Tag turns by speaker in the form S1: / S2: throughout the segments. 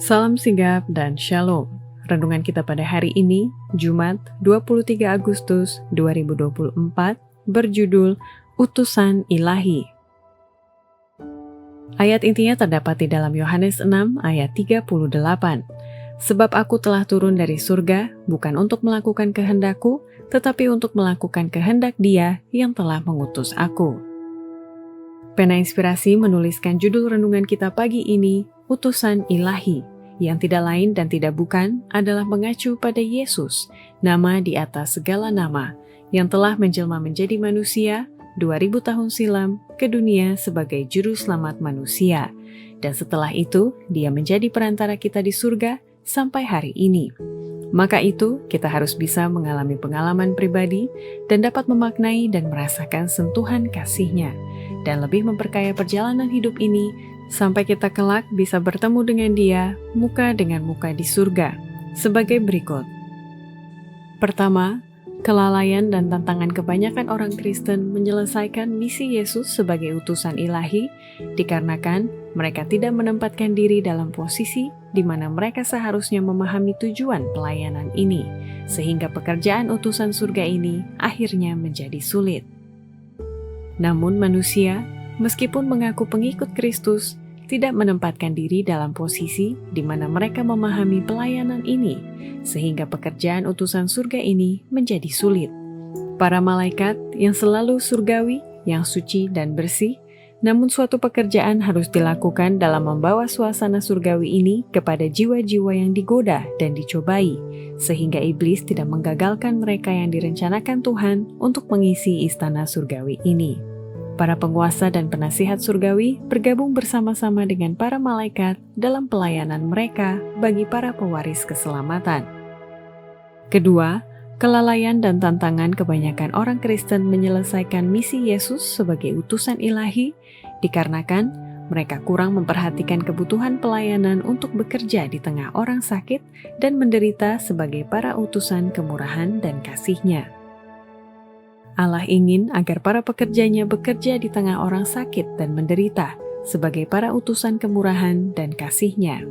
S1: Salam sigap dan shalom. Renungan kita pada hari ini, Jumat 23 Agustus 2024, berjudul Utusan Ilahi. Ayat intinya terdapat di dalam Yohanes 6 ayat 38. Sebab aku telah turun dari surga, bukan untuk melakukan kehendakku, tetapi untuk melakukan kehendak Dia yang telah mengutus aku. Pena Inspirasi menuliskan judul renungan kita pagi ini, Utusan Ilahi, yang tidak lain dan tidak bukan adalah mengacu pada Yesus, nama di atas segala nama, yang telah menjelma menjadi manusia 2000 tahun silam ke dunia sebagai juru selamat manusia. Dan setelah itu, Dia menjadi perantara kita di surga sampai hari ini. Maka itu, kita harus bisa mengalami pengalaman pribadi dan dapat memaknai dan merasakan sentuhan kasih-Nya, dan lebih memperkaya perjalanan hidup ini sampai kita kelak bisa bertemu dengan Dia muka dengan muka di surga, sebagai berikut. Pertama, kelalaian dan tantangan kebanyakan orang Kristen menyelesaikan misi Yesus sebagai utusan ilahi dikarenakan mereka tidak menempatkan diri dalam posisi di mana mereka seharusnya memahami tujuan pelayanan ini, sehingga pekerjaan utusan surga ini akhirnya menjadi sulit. Namun manusia, meskipun mengaku pengikut Kristus, tidak menempatkan diri dalam posisi di mana mereka memahami pelayanan ini, sehingga pekerjaan utusan surga ini menjadi sulit. Para malaikat yang selalu surgawi, yang suci dan bersih, namun suatu pekerjaan harus dilakukan dalam membawa suasana surgawi ini kepada jiwa-jiwa yang digoda dan dicobai, sehingga iblis tidak menggagalkan mereka yang direncanakan Tuhan untuk mengisi istana surgawi ini. Para penguasa dan penasihat surgawi bergabung bersama-sama dengan para malaikat dalam pelayanan mereka bagi para pewaris keselamatan. Kedua, kelalaian dan tantangan kebanyakan orang Kristen menyelesaikan misi Yesus sebagai utusan ilahi dikarenakan mereka kurang memperhatikan kebutuhan pelayanan untuk bekerja di tengah orang sakit dan menderita sebagai para utusan kemurahan dan kasih-Nya. Allah ingin agar para pekerjanya bekerja di tengah orang sakit dan menderita sebagai para utusan kemurahan dan kasih-Nya.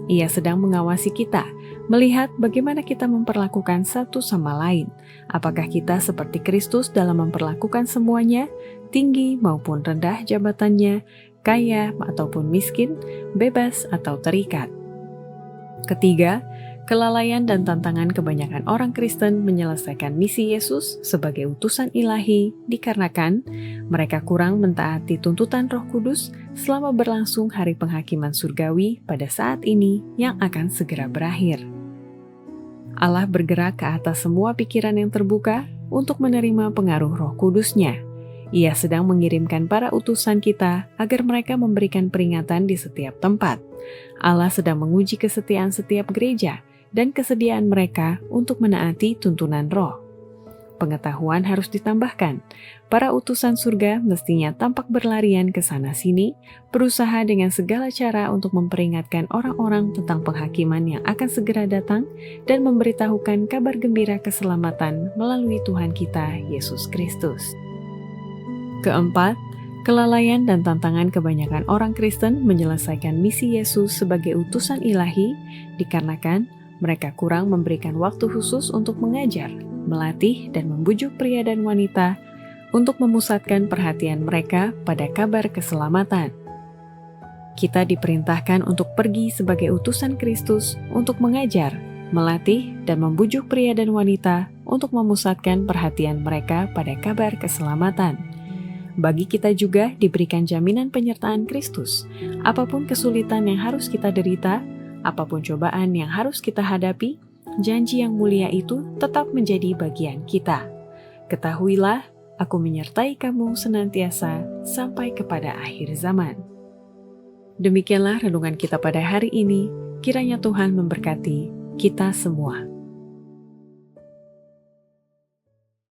S1: Ia sedang mengawasi kita, melihat bagaimana kita memperlakukan satu sama lain. Apakah kita seperti Kristus dalam memperlakukan semuanya, tinggi maupun rendah jabatannya, kaya ataupun miskin, bebas atau terikat. Ketiga, kelalaian dan tantangan kebanyakan orang Kristen menyelesaikan misi Yesus sebagai utusan ilahi dikarenakan mereka kurang mentaati tuntutan Roh Kudus selama berlangsung hari penghakiman surgawi pada saat ini yang akan segera berakhir. Allah bergerak ke atas semua pikiran yang terbuka untuk menerima pengaruh Roh Kudus-Nya. Ia sedang mengirimkan para utusan kita agar mereka memberikan peringatan di setiap tempat. Allah sedang menguji kesetiaan setiap gereja dan kesediaan mereka untuk menaati tuntunan Roh. Pengetahuan harus ditambahkan. Para utusan surga mestinya tampak berlarian ke sana-sini, berusaha dengan segala cara untuk memperingatkan orang-orang tentang penghakiman yang akan segera datang dan memberitahukan kabar gembira keselamatan melalui Tuhan kita, Yesus Kristus. Keempat, kelalaian dan tantangan kebanyakan orang Kristen menyelesaikan misi Yesus sebagai utusan ilahi dikarenakan mereka kurang memberikan waktu khusus untuk mengajar, melatih, dan membujuk pria dan wanita untuk memusatkan perhatian mereka pada kabar keselamatan. Kita diperintahkan untuk pergi sebagai utusan Kristus untuk mengajar, melatih, dan membujuk pria dan wanita untuk memusatkan perhatian mereka pada kabar keselamatan. Bagi kita juga diberikan jaminan penyertaan Kristus. Apapun kesulitan yang harus kita derita, apapun cobaan yang harus kita hadapi, janji yang mulia itu tetap menjadi bagian kita. Ketahuilah, aku menyertai kamu senantiasa sampai kepada akhir zaman. Demikianlah renungan kita pada hari ini. Kiranya Tuhan memberkati kita semua.